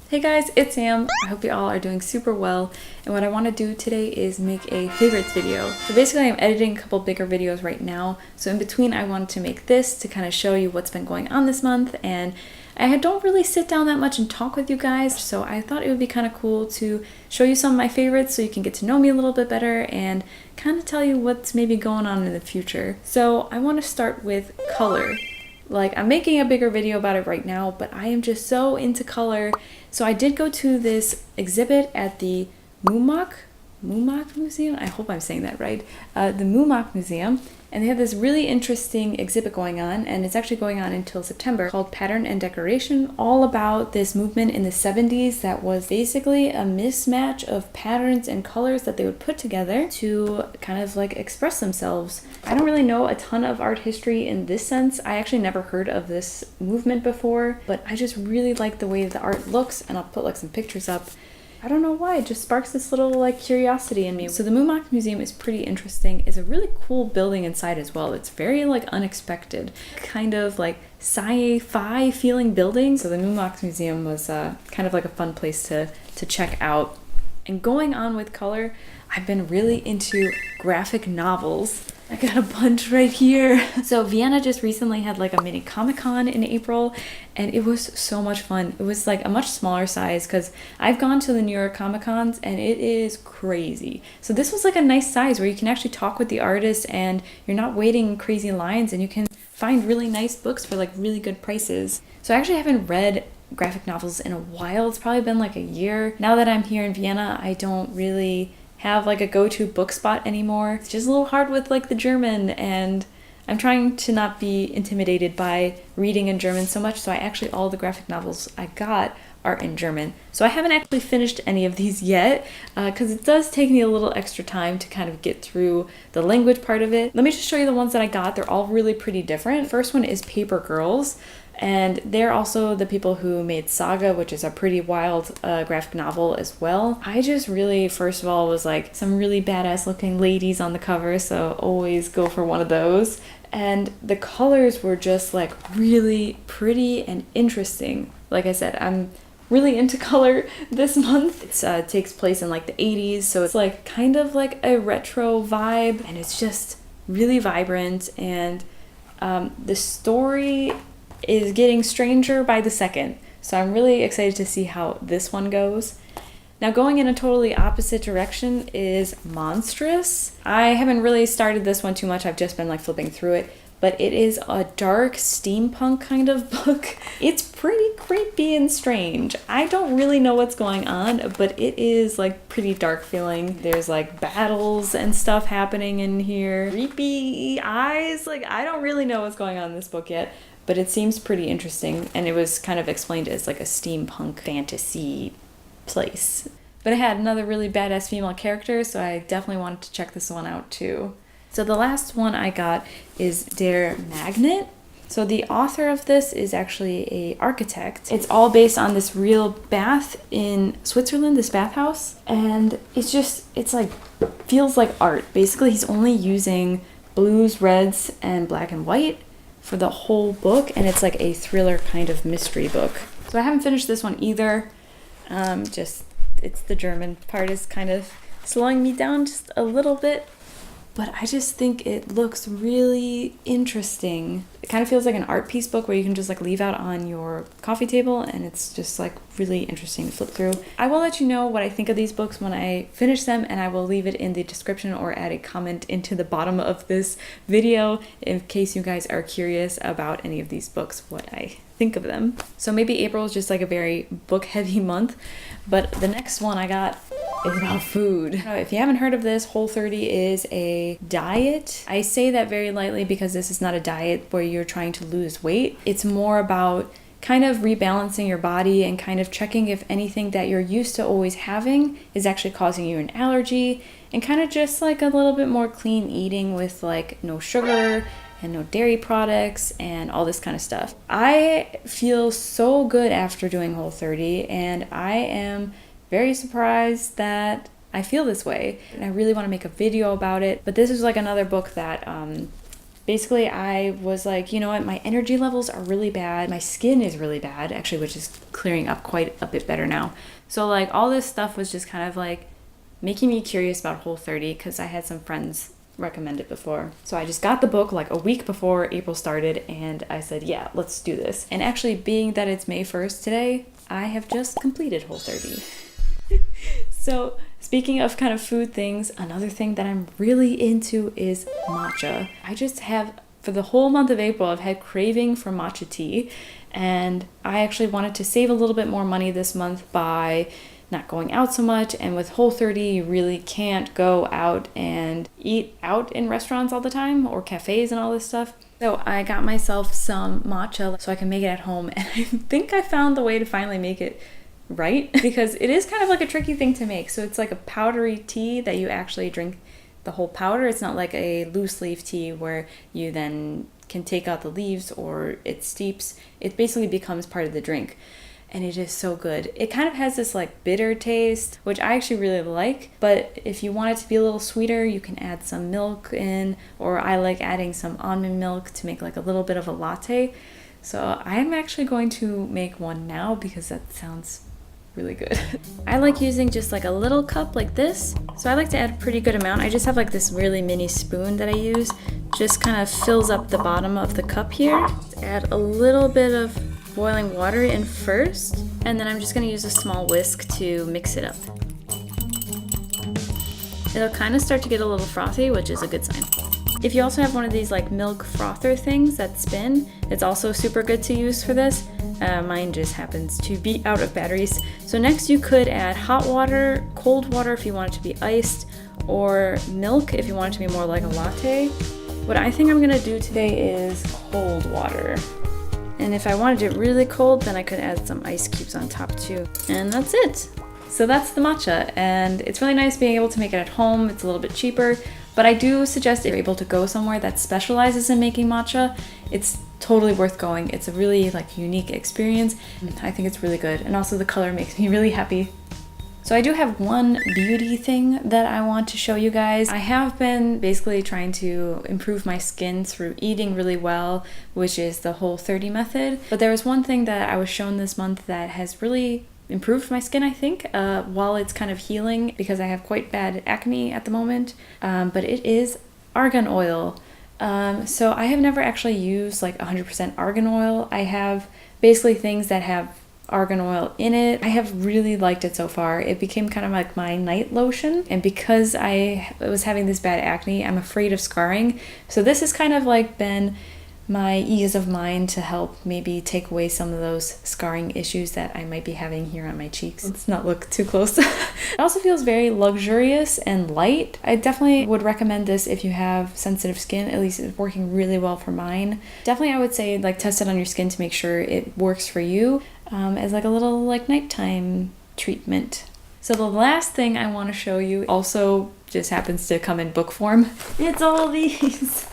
Hey guys, it's Sam. I hope you all are doing super well. And what I want to do today is make a favorites video. So basically I'm editing a couple bigger videos right now. So in between I wanted to make this to kind of show you what's been going on this month. And I don't really sit down that much and talk with you guys. So I thought it would be kind of cool to show you some of my favorites so you can get to know me a little bit better and kind of tell you what's maybe going on in the future. So I want to start with color. Like, I'm making a bigger video about it right now, but I am just so into color. So I did go to this exhibit at the Mumak Museum? I hope I'm saying that right. The Mumak Museum. And they have this really interesting exhibit going on, and it's actually going on until September, called Pattern and Decoration, all about this movement in the 70s that was basically a mismatch of patterns and colors that they would put together to kind of like express themselves. I don't really know a ton of art history in this sense. I actually never heard of this movement before, but I just really like the way the art looks, and I'll put like some pictures up. I don't know why, it just sparks this little like curiosity in me. So the Mumak Museum is pretty interesting. It's a really cool building inside as well. It's very like unexpected, kind of like sci-fi feeling building. So the Mumak Museum was kind of like a fun place to check out. And going on with color, I've been really into graphic novels. I got a bunch right here. So Vienna just recently had like a mini Comic-Con in April, and it was so much fun. It was like a much smaller size because I've gone to the New York Comic-Cons and it is crazy. So this was like a nice size where you can actually talk with the artists and you're not waiting in crazy lines, and you can find really nice books for like really good prices. So I actually haven't read graphic novels in a while. It's probably been like a year. Now that I'm here in Vienna, I don't really have like a go-to book spot anymore. It's just a little hard with like the German, and I'm trying to not be intimidated by reading in German so much, so all the graphic novels I got are in German. So I haven't actually finished any of these yet because it does take me a little extra time to kind of get through the language part of it. Let me just show you the ones that I got. They're all really pretty different. First one is Paper Girls. And they're also the people who made Saga, which is a pretty wild graphic novel as well. I just really, first of all, was like some really badass looking ladies on the cover, so always go for one of those. And the colors were just like really pretty and interesting. Like I said, I'm really into color this month. It takes place in like the 80s, so it's like kind of like a retro vibe, and it's just really vibrant, and the story is getting stranger by the second. So I'm really excited to see how this one goes. Now going in a totally opposite direction is Monstress. I haven't really started this one too much. I've just been like flipping through it, but it is a dark steampunk kind of book. It's pretty creepy and strange. I don't really know what's going on, but it is like pretty dark feeling. There's like battles and stuff happening in here. Creepy eyes. Like, I don't really know what's going on in this book yet, but it seems pretty interesting, and it was kind of explained as like a steampunk fantasy place. But it had another really badass female character, so I definitely wanted to check this one out too. So the last one I got is Der Magnet. So the author of this is actually an architect. It's all based on this real bath in Switzerland, this bathhouse, and it's like, feels like art. Basically, he's only using blues, reds, and black and white for the whole book, and it's like a thriller kind of mystery book. So I haven't finished this one either. It's the German part is kind of slowing me down just a little bit, but I just think it looks really interesting. It kind of feels like an art piece book where you can just like leave out on your coffee table, and it's just like really interesting to flip through. I will let you know what I think of these books when I finish them, and I will leave it in the description or add a comment into the bottom of this video in case you guys are curious about any of these books, what I think of them. So maybe April is just like a very book heavy month, but the next one I got is about food. If you haven't heard of this, Whole30 is a diet. I say that very lightly because this is not a diet where you're trying to lose weight. It's more about kind of rebalancing your body and kind of checking if anything that you're used to always having is actually causing you an allergy, and kind of just like a little bit more clean eating with like no sugar and no dairy products and all this kind of stuff. I feel so good after doing Whole30, and I am very surprised that I feel this way, and I really want to make a video about it. But this is like another book that Basically, I was like, you know what, my energy levels are really bad. My skin is really bad, actually, which is clearing up quite a bit better now. So like all this stuff was just kind of like making me curious about Whole30 because I had some friends recommend it before. So I just got the book like a week before April started and I said, yeah, let's do this. And actually, being that it's May 1st today, I have just completed Whole30. So speaking of kind of food things, another thing that I'm really into is matcha. I just have, for the whole month of April, I've had craving for matcha tea, and I actually wanted to save a little bit more money this month by not going out so much. And with Whole30, you really can't go out and eat out in restaurants all the time or cafes and all this stuff. So I got myself some matcha so I can make it at home, and I think I found the way to finally make it right, because it is kind of like a tricky thing to make. So it's like a powdery tea that you actually drink the whole powder. It's not like a loose leaf tea where you then can take out the leaves or it steeps. It basically becomes part of the drink, and it is so good. It kind of has this like bitter taste, which I actually really like, but if you want it to be a little sweeter, you can add some milk in, or I like adding some almond milk to make like a little bit of a latte. So I'm actually going to make one now because that sounds really good. I like using just like a little cup like this. So I like to add a pretty good amount. I just have like this really mini spoon that I use. Just kind of fills up the bottom of the cup here. Add a little bit of boiling water in first, and then I'm just gonna use a small whisk to mix it up. It'll kind of start to get a little frothy, which is a good sign. If you also have one of these like milk frother things that spin, it's also super good to use for this. Mine just happens to be out of batteries. So next you could add hot water, cold water if you want it to be iced, or milk if you want it to be more like a latte. What I think I'm gonna do today is cold water. And if I wanted it really cold, then I could add some ice cubes on top too. And that's it. So that's the matcha, and it's really nice being able to make it at home. It's a little bit cheaper, but I do suggest if you're able to go somewhere that specializes in making matcha, it's totally worth going. It's a really like unique experience. I think it's really good, and also the color makes me really happy. So I do have one beauty thing that I want to show you guys. I have been basically trying to improve my skin through eating really well, which is the Whole30 method. But there was one thing that I was shown this month that has really improved my skin, I think, while it's kind of healing, because I have quite bad acne at the moment. But it is Argan Oil. So I have never actually used like 100% Argan Oil. I have basically things that have Argan Oil in it. I have really liked it so far. It became kind of like my night lotion, and because I was having this bad acne, I'm afraid of scarring. So this has kind of like been my ease of mind to help maybe take away some of those scarring issues that I might be having here on my cheeks. Let's not look too close. It also feels very luxurious and light. I definitely would recommend this if you have sensitive skin. At least it's working really well for mine. Definitely I would say like test it on your skin to make sure it works for you, as like a little like nighttime treatment. So the last thing I want to show you also just happens to come in book form. It's all these.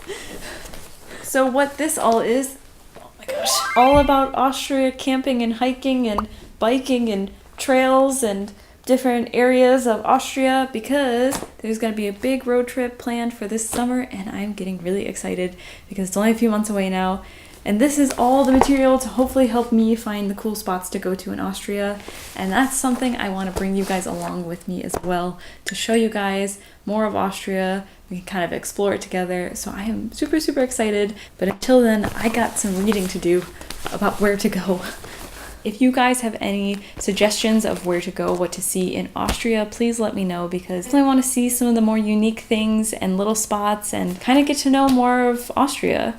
So what this all is, oh my gosh, all about Austria camping and hiking and biking and trails and different areas of Austria, because there's going to be a big road trip planned for this summer, and I'm getting really excited because it's only a few months away now. And this is all the material to hopefully help me find the cool spots to go to in Austria. And that's something I want to bring you guys along with me as well, to show you guys more of Austria. We can kind of explore it together. So I am super, super excited. But until then, I got some reading to do about where to go. If you guys have any suggestions of where to go, what to see in Austria, please let me know, because I want to see some of the more unique things and little spots and kind of get to know more of Austria.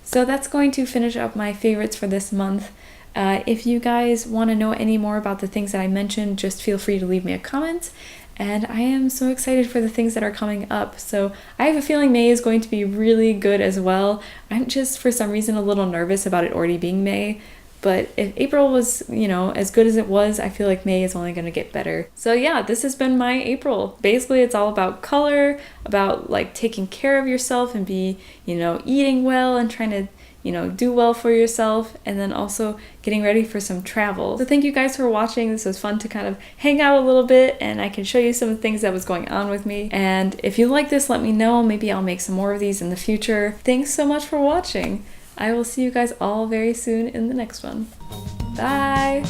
So that's going to finish up my favorites for this month. If you guys want to know any more about the things that I mentioned, just feel free to leave me a comment. And I am so excited for the things that are coming up. So I have a feeling May is going to be really good as well. I'm just, for some reason, a little nervous about it already being May. But if April was, as good as it was, I feel like May is only going to get better. So yeah, this has been my April. Basically, it's all about color, about like taking care of yourself and eating well and trying to, you know, do well for yourself, and then also getting ready for some travel. So thank you guys for watching. This was fun to kind of hang out a little bit, and I can show you some things that was going on with me. And if you like this, let me know. Maybe I'll make some more of these in the future. Thanks so much for watching. I will see you guys all very soon in the next one. Bye!